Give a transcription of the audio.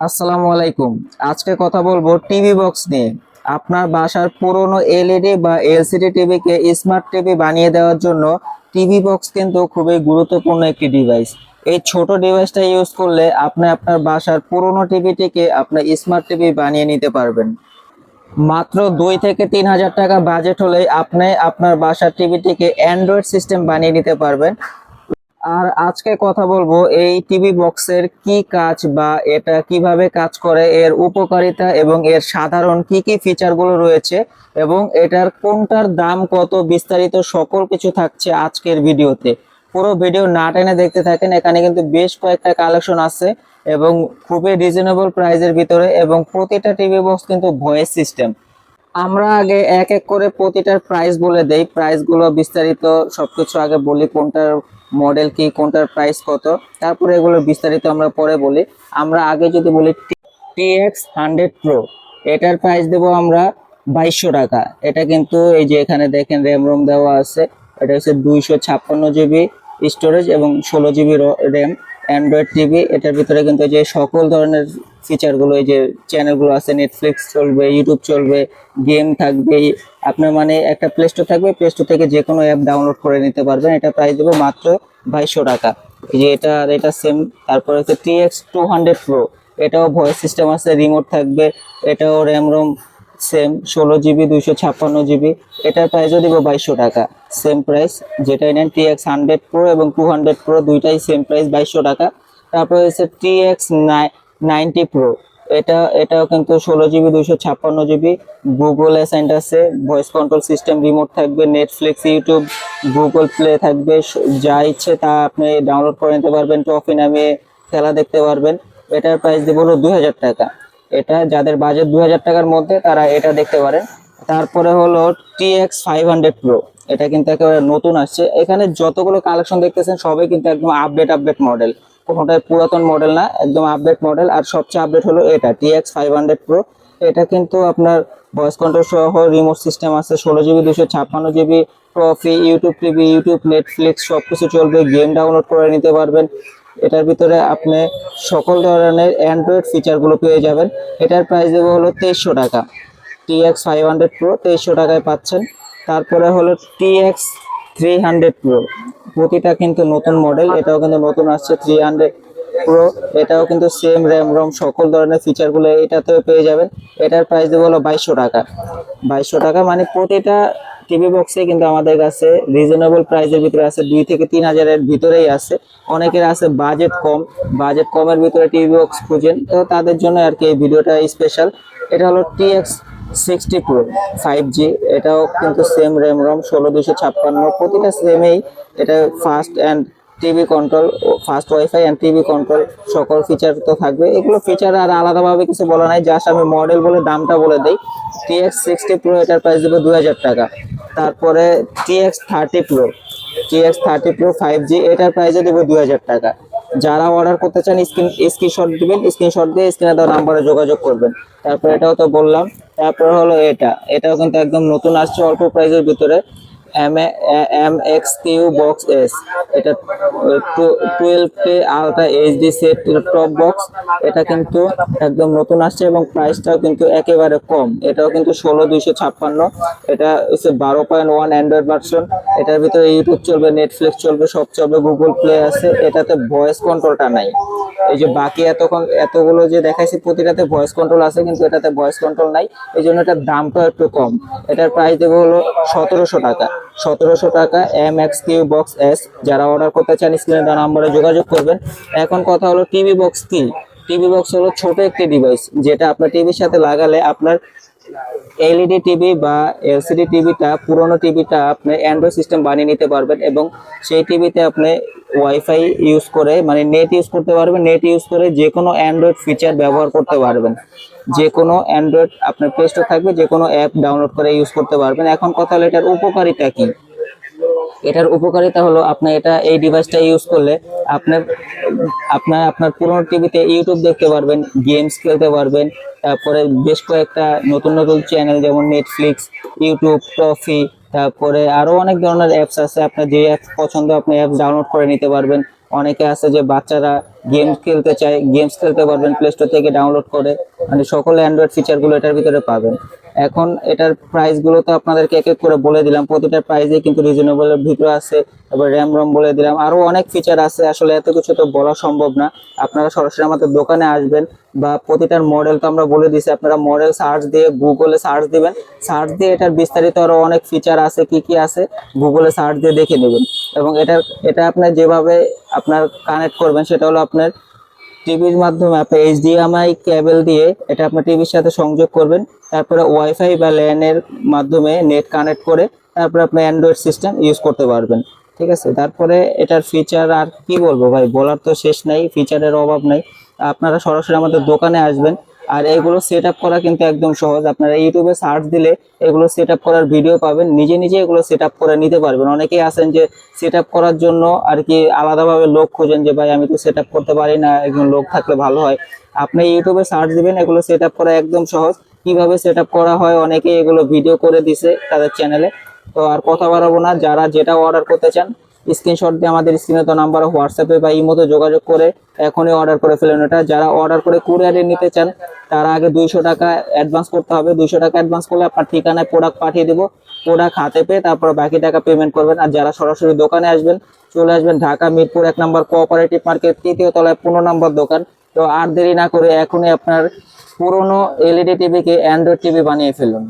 আসসালামু আলাইকুম। আজকে কথা বলবো টিভি বক্স নিয়ে। আপনার বাসার পুরনো এলইডি বা এলসিডি টিভিকে স্মার্ট টিভি বানিয়ে দেওয়ার জন্য টিভি বক্স কিন্তু খুবই গুরুত্বপূর্ণ একটি ডিভাইস। এই ছোট ডিভাইসটা ইউজ করলে আপনি আপনার বাসার পুরনো টিভিটিকে আপনার স্মার্ট টিভি বানিয়ে নিতে পারবেন। মাত্র 2 থেকে 3 হাজার টাকা বাজেট হলেই আপনি আপনার বাসার টিভিটিকে অ্যান্ড্রয়েড সিস্টেম বানিয়ে নিতে পারবেন। আর আজকে কথা বলবো এই টিভি বক্সের কি কাজ বা এটা কিভাবে কাজ করে, এর উপকারিতা এবং এর সাধারণ কি কি ফিচার গুলো রয়েছে এবং এটার কোনটার দাম কত, বিস্তারিত সকল কিছু থাকছে আজকের ভিডিওতে। পুরো ভিডিও না টেনে দেখতে থাকেন, এখানে কিন্তু বেশ কয়েকটা কালেকশন আছে এবং খুবই রিজনেবল প্রাইসের ভিতরে, এবং প্রতিটা টিভি বক্স কিন্তু ভয়েস সিস্টেম। আমরা আগে এক এক করে প্রতিটার প্রাইস বলে দেই, প্রাইস গুলো বিস্তারিত সবকিছু আগে বলি, কোনটার মডেল কি, কোনটার প্রাইস কত, তারপরে এগুলো বিস্তারিত আমরা পরে বলি। আমরা আগে যদি বলি TX100 Pro, এটার প্রাইস দেবো আমরা 2200 টাকা। এটা কিন্তু এই যে এখানে দেখেন র্যাম রোম দেওয়া আছে। এটা হচ্ছে 256 জিবি স্টোরেজ এবং 16 জিবি র্যাম। অ্যান্ড্রয়েড টিভি, এটার ভিতরে কিন্তু এই যে সকল ধরনের ফিচারগুলো, এই যে চ্যানেলগুলো আছে, নেটফ্লিক্স চলবে, ইউটিউব চলবে, গেম থাকবে। আপনার মানে একটা প্লে স্টোর থাকবে, প্লে স্টোর থেকে যে কোনো অ্যাপ ডাউনলোড করে নিতে পারবেন। এটা প্রাইস দেবো মাত্র 2200 টাকা। এই যে এটা আর এটা সেম। তারপরে হচ্ছে TX200 Pro, এটাও ভয়েস সিস্টেম আছে, রিমোট থাকবে, এটাও RAM ROM same, 16 GB 256 GB. এটার প্রাইসও দিব 2200 টাকা, সেম প্রাইস যেটাই নেন। TX100 Pro এবং 200 Pro দুইটাই সেম প্রাইস, 2200 টাকা। তারপরে হচ্ছে TX90 Pro, এটাও কিন্তু 16 জিবি 256 জিবি। গুগল অ্যাসেন্ট আছে, ভয়েস কন্ট্রোল সিস্টেম, রিমোট থাকবে, নেটফ্লিক্স, ইউটিউব, গুগল প্লে থাকবে, যা ইচ্ছে তা আপনি ডাউনলোড করে নিতে পারবেন, ট্রফি নামিয়ে খেলা দেখতে পারবেন। এটার প্রাইস দেবো হলো 2000 টাকা। এটা যাদের বাজেট 2000 টাকার মধ্যে তারা এটা দেখতে পারেন। তারপরে হলো TX500 Pro, এটা কিন্তু একেবারে নতুন আসছে। এখানে যতগুলো কালেকশন দেখতেছেন সবই কিন্তু একদম আপডেট আপডেট মডেল, কোনোটাই পুরাতন মডেল না, একদম আপডেট মডেল। আর সবচেয়ে আপডেট হলো এটা TX500 Pro। এটা কিন্তু আপনার ভয়েস কন্ট্রোল সহ রিমোট সিস্টেম আছে, 16 GB 256 GB, trophy, YouTube TV, YouTube, Netflix সবকিছু চলবে, গেম ডাউনলোড করে নিতে পারবেন। এটার ভিতরে আপনি সকল ধরনের অ্যান্ড্রয়েড ফিচারগুলো পেয়ে যাবেন। এটার প্রাইস দেবো হলো 2300 টাকা। TX500 Pro 2300 টাকায় পাচ্ছেন। তারপরে হলো TX300 Pro, প্রতিটা কিন্তু নতুন মডেল, এটাও কিন্তু নতুন আসছে 300 Pro। এটাও কিন্তু সেম র্যাম রম সকল ধরনের ফিচারগুলো এটাতেও পেয়ে যাবেন। এটার প্রাইস দেবো হলো 2200 টাকা। 2200 টাকা মানে প্রতিটা টিভি বক্সে কিন্তু আমাদের কাছে রিজনেবল প্রাইসের ভিতরে আছে, 2 থেকে 3000-এর ভিতরেই আছে। অনেকের আছে বাজেট কম, বাজেট কমের ভিতরে টিভি বক্স খুঁজেন, তো তাদের জন্য আর কি এই ভিডিওটা স্পেশাল। এটা হলো TX60 Pro 5G, এটাও কিন্তু সেম র্যাম রম, 16 256, প্রতিটা সেমেই। এটা fast and TV control, fast wifi and TV control সকল ফিচার তো থাকবে। এগুলো ফিচার আর আলাদাভাবে কিছু বলা নাই, জাস্ট আমি মডেল বলে দামটা বলে দিই। TX60 Pro, এটার প্রাইস দেবো 2000 টাকা। তারপরে TX30 Pro, TX30 Pro 5G, এটার প্রাইসে দেবো 2000 টাকা। যারা অর্ডার করতে চান স্ক্রিনশট দিবেন, স্ক্রিনশট দিয়ে স্ক্রিনে দেওয়া নাম্বারে যোগাযোগ করবেন। তারপর এটাও তো বললাম। তারপর হলো এটাও কিন্তু একদম নতুন আসছে অল্প প্রাইসের ভিতরে, MXQ Box S। এটা 12K ultra HD set top box. এটা কিন্তু একদম নতুন আসছে এবং প্রাইসটাও কিন্তু একেবারে কম। এটাও কিন্তু 16 256। এটা হচ্ছে 12.1 অ্যান্ড্রয়েড ভার্সন। এটার ভিতরে ইউটিউব চলবে, নেটফ্লিক্স চলবে, সব চলবে, গুগল প্লে আছে। এটাতে ভয়েস কন্ট্রোলটা নাই। এই যে বাকি এতগুলো যে দেখাইছি প্রতিটাতে ভয়েস কন্ট্রোল আছে, কিন্তু এটাতে ভয়েস কন্ট্রোল নাই, এই জন্য এটার দামটা একটু কম। এটার প্রাইস দেবো হলো 1700 টাকা। 1700 টাকা MXQ Box S। যারা অর্ডার করতে চান স্ক্রিনে দেওয়া নাম্বারে যোগাযোগ করবেন। এখন কথা হলো টিভি বক্স কি। টিভি বক্স হলো ছোট একটি ডিভাইস, যেটা আপনার টিভির সাথে লাগালে আপনার এলইডি টিভি বা এলসিডি টিভিটা, পুরোনো টিভিটা আপনি অ্যান্ড্রয়েড সিস্টেম বানিয়ে নিতে পারবেন এবং সেই টিভিতে আপনি ওয়াইফাই ইউজ করে, মানে নেট ইউজ করতে পারবেন। নেট ইউজ করে যে কোনো অ্যান্ড্রয়েড ফিচার ব্যবহার করতে পারবেন। যে কোনো অ্যান্ড্রয়েড আপনার প্লে স্টোর থাকবে, যে কোনো অ্যাপ ডাউনলোড করে ইউজ করতে পারবেন। এখন কথা হলো এটার উপকারিতা কি। এটার উপকারিতা হলো আপনি এই ডিভাইসটা ইউজ করলে আপনার আপনার আপনার পুরোনো টিভিতে ইউটিউব দেখতে পারবেন, গেমস খেলতে পারবেন। তারপরে বেশ কয়েকটা নতুন নতুন চ্যানেল যেমন নেটফ্লিক্স, ইউটিউব, টফি, তারপরে আরো অনেক ধরনের অ্যাপস আছে, আপনার যে অ্যাপস পছন্দ আপনি অ্যাপস ডাউনলোড করে নিতে পারবেন। অনেকে আছে যে বাচ্চারা গেম খেলতে চায়, গেমস খেলতে পারবেন প্লে স্টোর থেকে ডাউনলোড করে, মানে সকল অ্যান্ড্রয়েড ফিচার গুলো এটার ভিতরে পাবেন। এখন এটার প্রাইস গুলো তো আপনাদেরকে এক এক করে বলে দিলাম, প্রতিটা প্রাইসে কিন্তু রিজনেবল এর ভিতরে আছে। তারপর র্যাম রম বলে দিলাম, আরো অনেক ফিচার আছে, আসলে এত কিছু তো বলা সম্ভব না। আপনারা সরাসরি আমাদের দোকানে আসবেন, বা প্রতিটার মডেল তো আমরা বলে দিছি, আপনারা মডেল সার্চ দিয়ে গুগলে সার্চ দিবেন, সার্চ দিয়ে এটার বিস্তারিত আরো অনেক ফিচার আছে, কি কি আছে গুগলে সার্চ দিয়ে দেখে নেবেন। এবং এটা আপনার যেভাবে আপনার কানেক্ট করবেন সেটা হলো আপনার টিভির মাধ্যমে আপনি এইচডিএমআই কেবল দিয়ে এটা আপনার টিভির সাথে সংযোগ করবেন, তারপরে ওয়াইফাই বা ল্যান এর মাধ্যমে নেট কানেক্ট করে তারপরে আপনি অ্যান্ড্রয়েড সিস্টেম ইউজ করতে পারবেন। ঠিক আছে, তারপরে এটার ফিচার আর কি বলবো ভাই, বলার তো শেষ নাই, ফিচারের অভাব নাই। আপনারা সরাসরি আমাদের দোকানে আসবেন। আর এগুলো সেট আপ করা কিন্তু একদম সহজ, আপনারা ইউটিউবে সার্চ দিলে এগুলো সেট আপ করার ভিডিও পাবেন, নিজে নিজে এগুলো সেট আপ করে নিতে পারবেন। অনেকেই আছেন যে সেট আপ করার জন্য আর কি আলাদাভাবে লোক খোঁজেন, যে ভাই আমি তো সেট আপ করতে পারি না, একজন লোক থাকলে ভালো হয়। আপনি ইউটিউবে সার্চ দিবেন, এগুলো সেট আপ করা একদম সহজ। কিভাবে সেট আপ করা হয় অনেকে এগুলো ভিডিও করে দিছে তাদের চ্যানেলে। তো আর কথা বাড়াবো না, যারা যেটা অর্ডার করতে চান স্ক্রিনশট দিয়ে আমাদের স্ক্রিনে তো নাম্বার হোয়াটসঅ্যাপে বা ইমোতে যোগাযোগ করে এখনই অর্ডার করে ফেলেন। এটা যারা অর্ডার করে কুরিয়ারে নিতে চান তারা আগে 200 টাকা অ্যাডভান্স করতে হবে। 200 টাকা অ্যাডভান্স করলে আপনার ঠিকানায় প্রোডাক্ট পাঠিয়ে দেবো, প্রোডাক্ট হাতে পেয়ে তারপর বাকি টাকা পেমেন্ট করবেন। আর যারা সরাসরি দোকানে আসবেন, চলে আসবেন ঢাকা মিরপুর 1 নম্বর কোঅপারেটিভ মার্কেট 3য় তলায় 15 নম্বর দোকান। তো আর দেরি না করে এখনই আপনার পুরনো এলইডি টিভি কে অ্যান্ড্রয়েড টিভি বানিয়ে ফেলুন।